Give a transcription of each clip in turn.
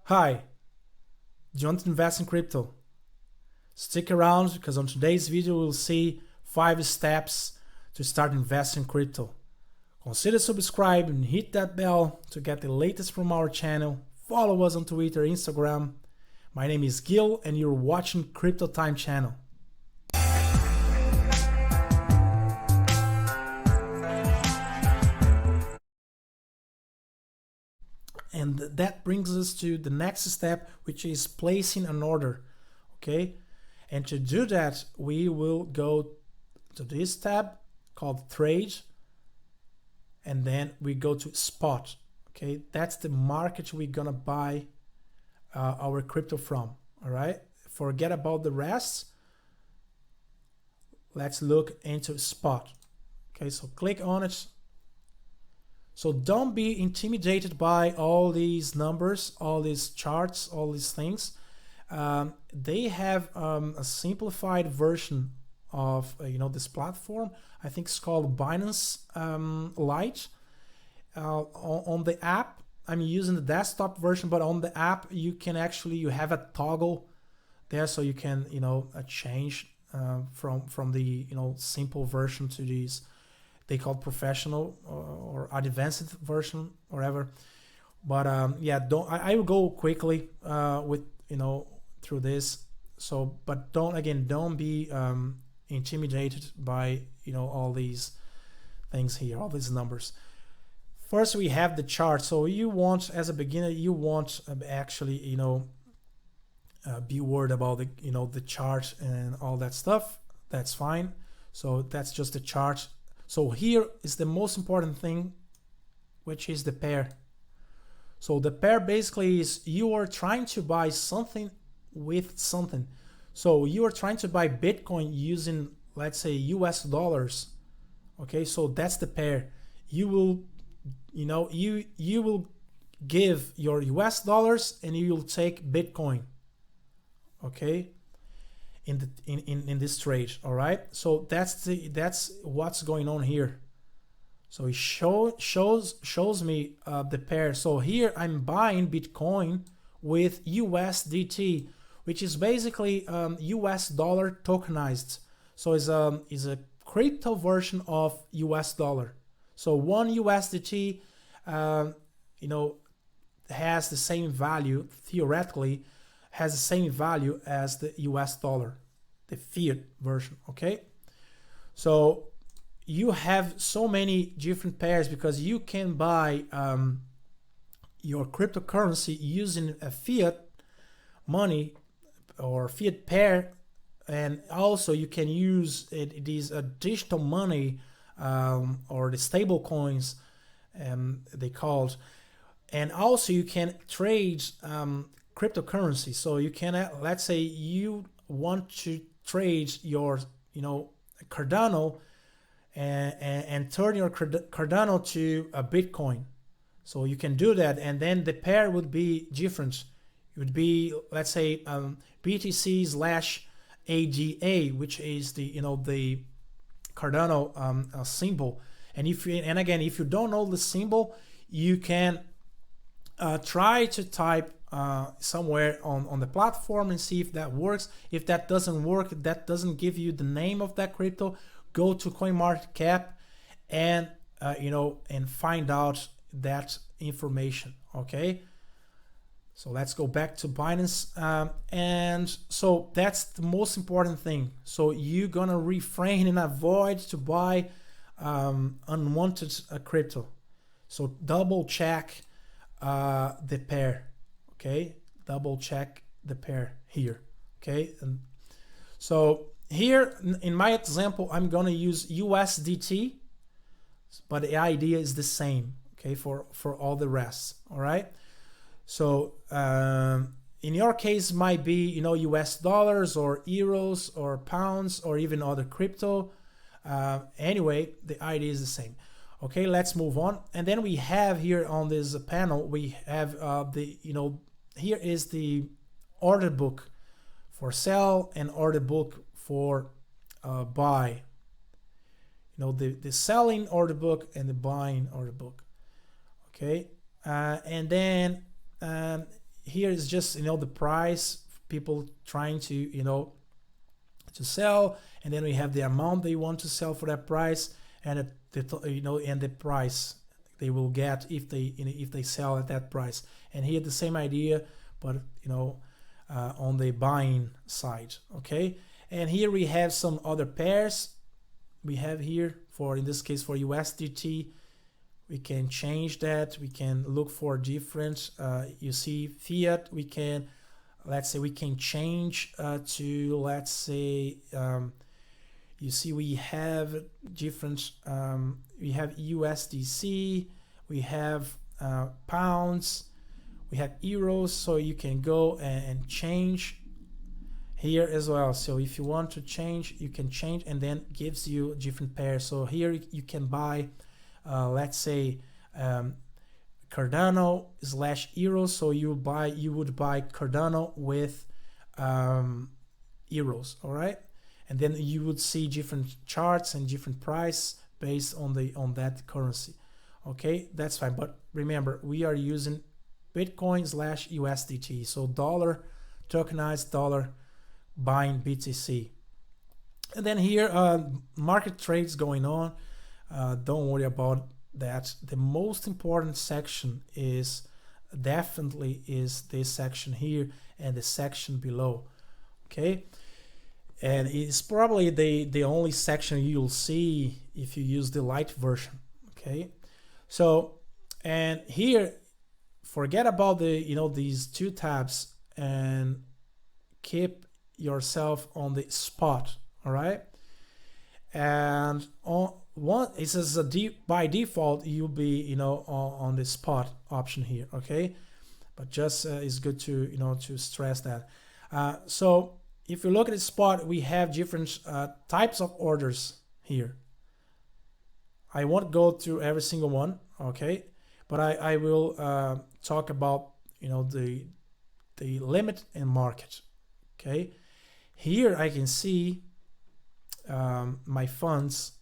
Hi, do you want to invest in crypto? Stick around because on today's video we'll see 5 steps to start investing in crypto. Consider subscribe and hit that bell to get the latest from our channel. Follow us on Twitter, Instagram. My name is Gil and you're watching Crypto Time channel. And that brings us to the next step, which is placing an order. Okay, and to do that we will go to this tab called trade, and then we go to spot. Okay, that's the market we're gonna buy our crypto from. All right, forget about the rest. Let's look into spot. Okay, so click on it. So don't be intimidated by all these numbers, all these charts, all these things. They have a simplified version of this platform. I think it's called Binance Lite. On the app, I'm using the desktop version, but on the app you can actually have a toggle there, so you can change from the simple version to these. They call it professional or advanced version, whatever. But yeah, I will go quickly with through this. So, but don't be intimidated by all these things here, all these numbers. First, we have the chart. So you want, as a beginner, you want actually be worried about the chart and all that stuff. That's fine. So that's just the chart. So here is the most important thing, which is the pair. So the pair basically is you are trying to buy something with something. So you are trying to buy Bitcoin using, let's say, US dollars. Okay, so that's the pair. You will, you will give your US dollars and you will take Bitcoin. Okay. In this trade, all right. So that's what's going on here. So it shows me the pair. So here I'm buying Bitcoin with USDT, which is basically US dollar tokenized. So is a crypto version of US dollar. So one USDT has the same value, theoretically has the same value as the US dollar, the fiat version. Okay, so you have so many different pairs because you can buy your cryptocurrency using a fiat money or fiat pair, and also you can use it is a digital money or the stable coins they called, and also you can trade cryptocurrency. So you can, let's say you want to trade your Cardano and turn your Cardano to a Bitcoin. So you can do that, and then the pair would be different. It would be, let's say, BTC/ADA, which is the Cardano symbol. And if you don't know the symbol, you can try to type somewhere on the platform and see if that works. If that doesn't work, that doesn't give you the name of that crypto, go to CoinMarketCap and and find out that information. Okay, so let's go back to Binance, and so that's the most important thing. So you're gonna refrain and avoid to buy unwanted crypto. So double check the pair. Okay, double check the pair here. Okay, and so here in my example I'm gonna use USDT, but the idea is the same, okay, for all the rest. All right, so in your case might be US dollars or euros or pounds or even other crypto. Anyway, the idea is the same. Okay, let's move on. And then we have here on this panel, we have here is the order book for sell and order book for buy. The selling order book and the buying order book. Okay, and then here is just, the price, people trying to, to sell, and then we have the amount they want to sell for that price, and and the price they will get if they sell at that price. And here the same idea, but on the buying side. Okay, and here we have some other pairs. We have here, for in this case for USDT, we can change that. We can look for different, you see fiat, we can, let's say we can change to, let's say, you see we have different, we have USDC, we have pounds, we have euros, so you can go and change here as well. So if you want to change, you can change, and then gives you different pairs. So here you can buy, let's say, Cardano / euros. So you would buy Cardano with euros, all right? And then you would see different charts and different price based on that currency. Okay, that's fine. But remember, we are using Bitcoin / USDT. So dollar, tokenized dollar, buying BTC. And then here, market trades going on. Don't worry about that. The most important section is definitely this section here and the section below. Okay, and it's probably the only section you'll see if you use the light version. Okay, so, and here, forget about these two tabs and keep yourself on the spot. All right, and on one, it says by default you'll be on the spot option here. Okay, but just it's good to to stress that. So if you look at the spot, we have different types of orders here. I won't go through every single one, okay, but I will talk about the limit and market. Okay, here I can see my funds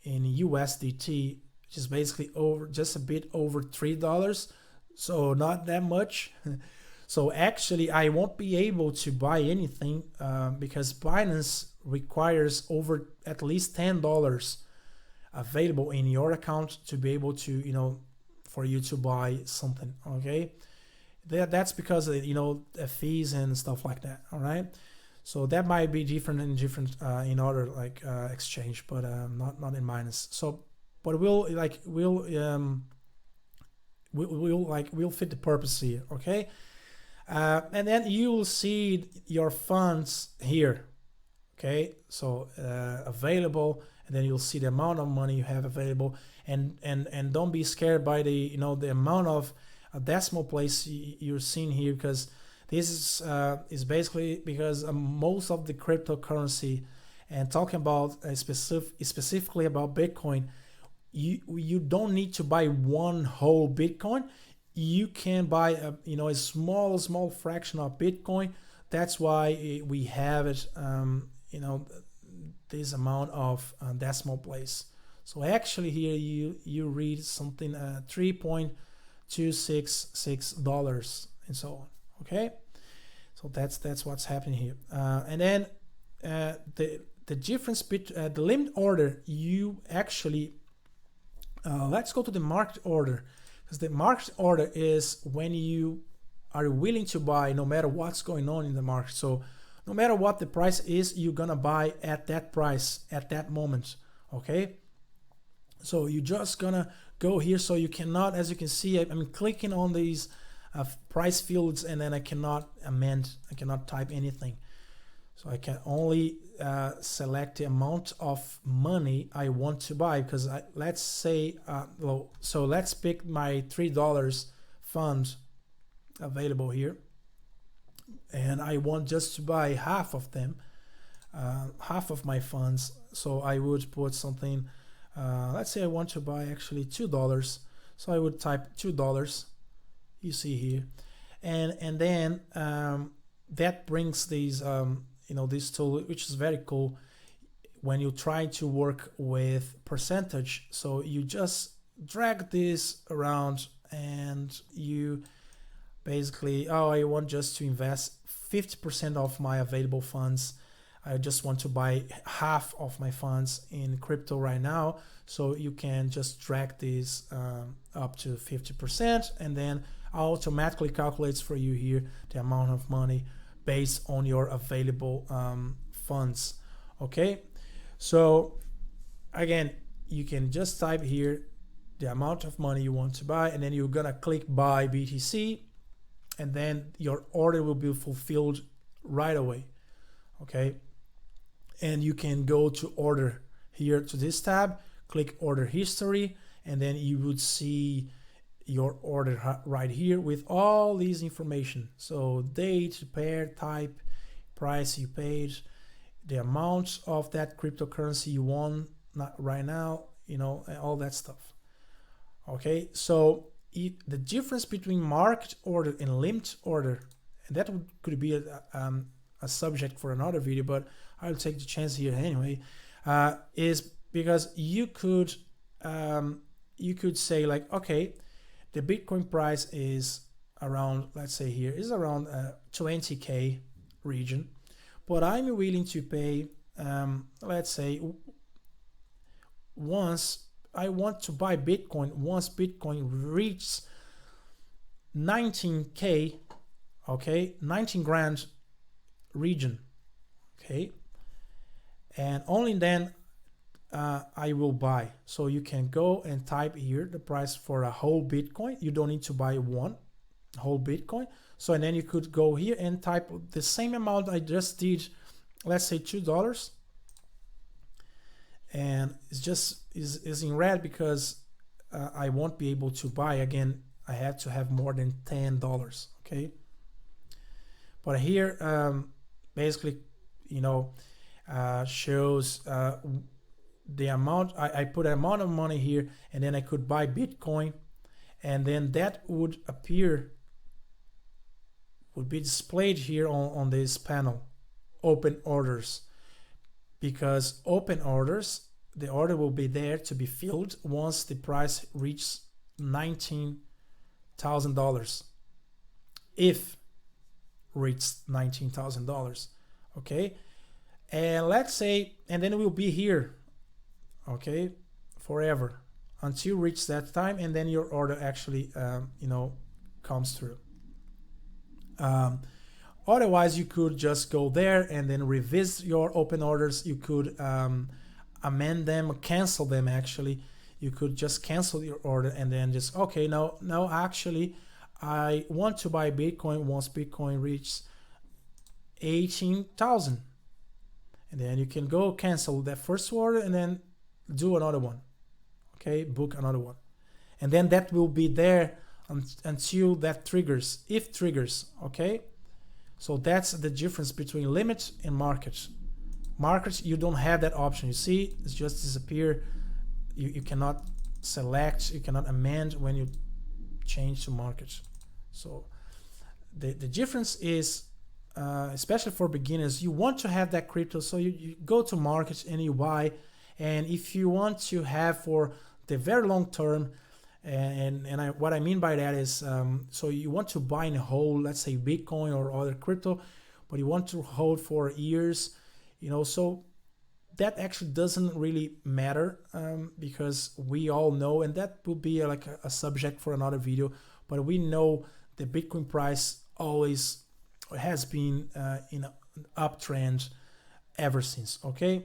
in USDT, which is basically just a bit over $3, so not that much. So actually I won't be able to buy anything because Binance requires over at least $10 available in your account to be able to for you to buy something. Okay, that's because of fees and stuff like that. All right, so that might be different in in other exchange, but not in Binance. So but we'll fit the purpose here. Okay, and then you will see your funds here. Okay, so available, and then you'll see the amount of money you have available, and don't be scared by the the amount of decimal place you're seeing here, because this is basically because most of the cryptocurrency, and talking about specifically about Bitcoin, you don't need to buy one whole Bitcoin. You can buy a small fraction of Bitcoin. That's why we have it this amount of decimal place. So actually here you read something $3.266 and so on. Okay, so that's what's happening here. And then the difference between the limit order, you actually let's go to the market order, because the market order is when you are willing to buy no matter what's going on in the market. So no matter what the price is, you're gonna buy at that price at that moment. Okay, so you're just gonna go here. So you cannot, as you can see, I'm clicking on these price fields, and then I cannot amend, I cannot type anything. So I can only select the amount of money I want to buy, because let's say so let's pick my $3 fund available here, and I want just to buy half of them, half of my funds. So I would put something, let's say I want to buy actually $2, so I would type $2, you see here, and then that brings these this tool, which is very cool when you try to work with percentage. So you just drag this around, and you basically, oh, I want just to invest 50% of my available funds. I just want to buy half of my funds in crypto right now. So you can just drag this up to 50%, and then automatically calculates for you here the amount of money based on your available funds. Okay, so again, you can just type here the amount of money you want to buy, and then you're gonna click buy BTC, and then your order will be fulfilled right away. Okay, and you can go to order here to this tab, click order history, and then you would see your order right here with all these information. So date, pair, type, price you paid, the amount of that cryptocurrency you want right now, you know, all that stuff. Okay, so the difference between market order and limit order, and that could be a subject for another video, but I'll take the chance here anyway, is because you could say like, okay, the Bitcoin price is around, let's say here is around 20K region, but I'm willing to pay, let's say, once I want to buy Bitcoin, once Bitcoin reaches 19K, okay, 19 grand region, okay, and only then I will buy. So you can go and type here the price for a whole Bitcoin. You don't need to buy one whole Bitcoin. So, and then you could go here and type the same amount I just did, let's say $2, and it's just is in red because I won't be able to buy again. I had to have more than $10. Okay, but here basically, you know, shows the amount. I put an amount of money here, and then I could buy Bitcoin, and then that would appear, would be displayed here on this panel, open orders, because open orders, the order will be there to be filled once the price reaches $19,000, if reached $19,000. Okay, and let's say, and then it will be here, okay, forever until reach that time, and then your order actually you know, comes through. Otherwise, you could just go there and then revisit your open orders. You could amend them, cancel them. Actually, you could just cancel your order and then just, okay, no, actually I want to buy Bitcoin once Bitcoin reaches 18,000, and then you can go cancel that first order and then do another one. Okay, book another one, and then that will be there until that triggers, if triggers. Okay, so that's the difference between limit and market. Markets, you don't have that option. You see, it's just disappear. You cannot select, you cannot amend when you change to market. So the difference is, especially for beginners, you want to have that crypto, so you go to markets and you buy. And if you want to have for the very long term, what I mean by that is, so you want to buy in a whole, let's say Bitcoin or other crypto, but you want to hold for years, you know, so that actually doesn't really matter, because we all know, and that will be like a subject for another video, but we know the Bitcoin price always has been in an uptrend ever since. Okay,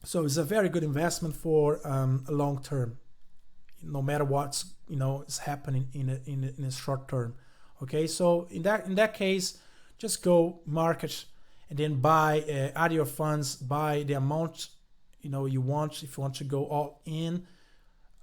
so it's a very good investment for a long term, no matter what's, you know, is happening in a short term. Okay, so in that case, just go market and then buy, add your funds, buy the amount, you know, you want. If you want to go all in,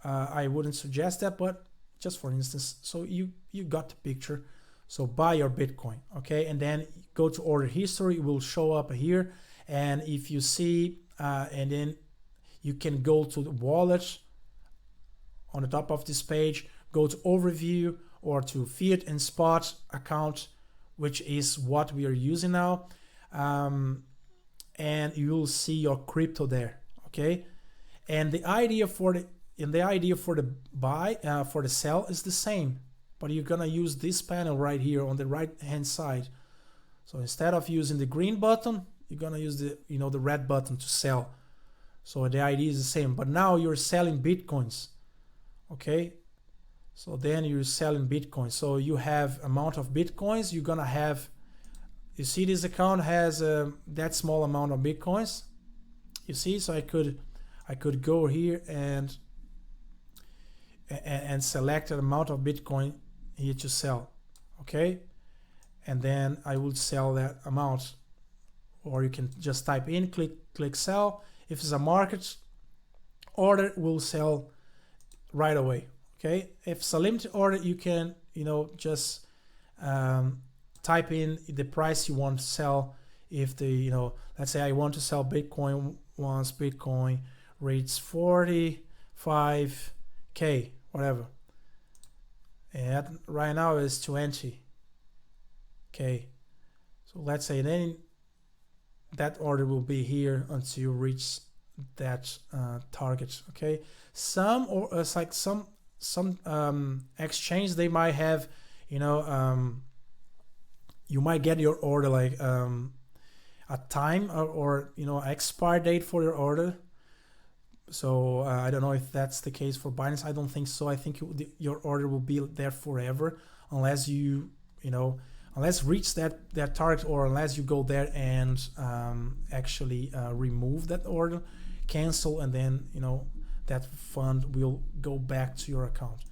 I wouldn't suggest that, but just for instance, so you got the picture. So buy your Bitcoin, okay, and then go to order history. It will show up here, and if you see, and then you can go to the wallet on the top of this page, go to overview or to fiat and spot account, which is what we are using now, and you will see your crypto there. Okay, and the idea for the buy, for the sell is the same, but you're gonna use this panel right here on the right hand side. So instead of using the green button, you're gonna use the the red button to sell. So the idea is the same, but now you're selling Bitcoins. Okay, so then you're selling Bitcoins. So you have amount of Bitcoins. You're gonna have, you see this account has that small amount of Bitcoins. You see, so I could go here and select an amount of Bitcoin here to sell. Okay, and then I would sell that amount, or you can just type in, click sell. If it's a market order, it will sell right away. Okay, if it's a limited order, you can just type in the price you want to sell. If the let's say I want to sell Bitcoin once Bitcoin reaches 45k, whatever, and right now is 20k. So let's say then that order will be here until you reach that target. Okay, some or it's like some exchange, they might have you might get your order like a time or expire date for your order. So I don't know if that's the case for Binance. I don't think so. I think your order will be there forever unless you unless reach that target, or unless you go there and actually remove that order, cancel, and then that fund will go back to your account.